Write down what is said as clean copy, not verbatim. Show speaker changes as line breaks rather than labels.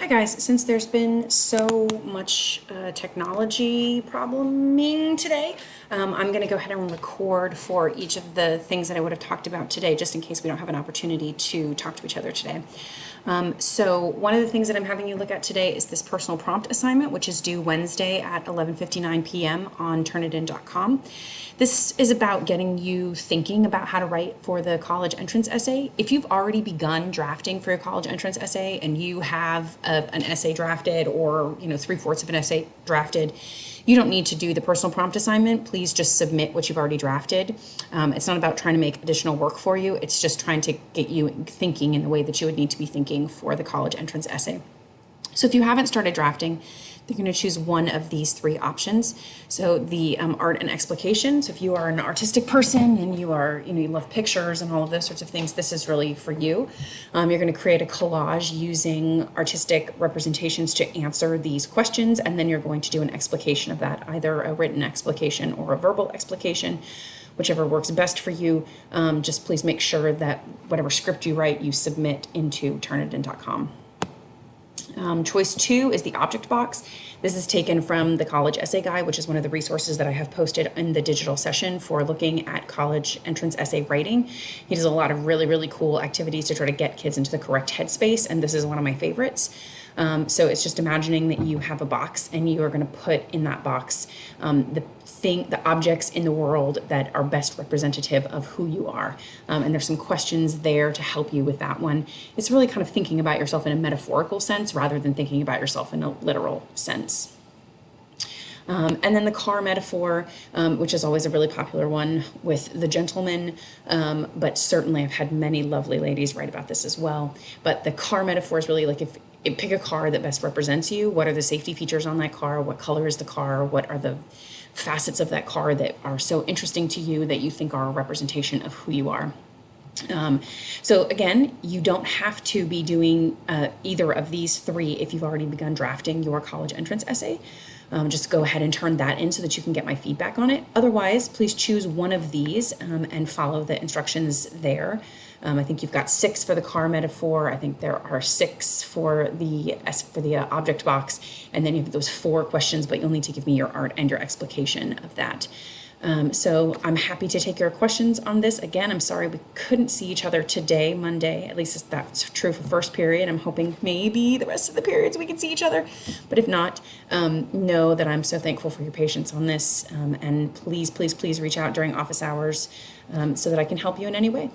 Hi guys, since there's been so much technology probleming today, I'm going to go ahead and record for each of the things that I would have talked about today, just in case we don't have an opportunity to talk to each other today. So one of the things that I'm having you look at today is this personal prompt assignment, which is due Wednesday at 11:59 p.m. on Turnitin.com. This is about getting you thinking about how to write for the college entrance essay. If you've already begun drafting for your college entrance essay and you have an essay drafted, or 3/4 of an essay drafted, you don't need to do the personal prompt assignment. Please just submit what you've already drafted. It's not about trying to make additional work for you. It's just trying to get you thinking in the way that you would need to be thinking for the college entrance essay. So if you haven't started drafting, you're going to choose one of these three options. So the art and explication. So if you are an artistic person and you are, you love pictures and all of those sorts of things, this is really for you. You're going to create a collage using artistic representations to answer these questions, and then you're going to do an explication of that, either a written explication or a verbal explication, whichever works best for you. Just please make sure that whatever script you write, you submit into Turnitin.com. Choice 2 is the object box. This is taken from the College Essay Guide, which is one of the resources that I have posted in the digital session for looking at college entrance essay writing. He does a lot of really, really cool activities to try to get kids into the correct headspace, and this is one of my favorites. So it's just imagining that you have a box and you are going to put in that box the objects in the world that are best representative of who you are. And there's some questions there to help you with that one. It's really kind of thinking about yourself in a metaphorical sense rather than thinking about yourself in a literal sense. And then the car metaphor, which is always a really popular one with the gentleman, but certainly I've had many lovely ladies write about this as well. But the car metaphor is really like, if pick a car that best represents you. What are the safety features on that car? What color is the car? What are the facets of that car that are so interesting to you that you think are a representation of who you are? So again, you don't have to be doing either of these three if you've already begun drafting your college entrance essay. Just go ahead and turn that in so that you can get my feedback on it. Otherwise, please choose one of these and follow the instructions there. I think you've got 6 for the car metaphor. I think there are 6 for the object box, and then you have those 4 questions, but you'll need to give me your art and your explication of that. So I'm happy to take your questions on this. Again, I'm sorry we couldn't see each other today, Monday. At least that's true for first period. I'm hoping maybe the rest of the periods we can see each other. But if not, know that I'm so thankful for your patience on this. And please, please, please reach out during office hours so that I can help you in any way.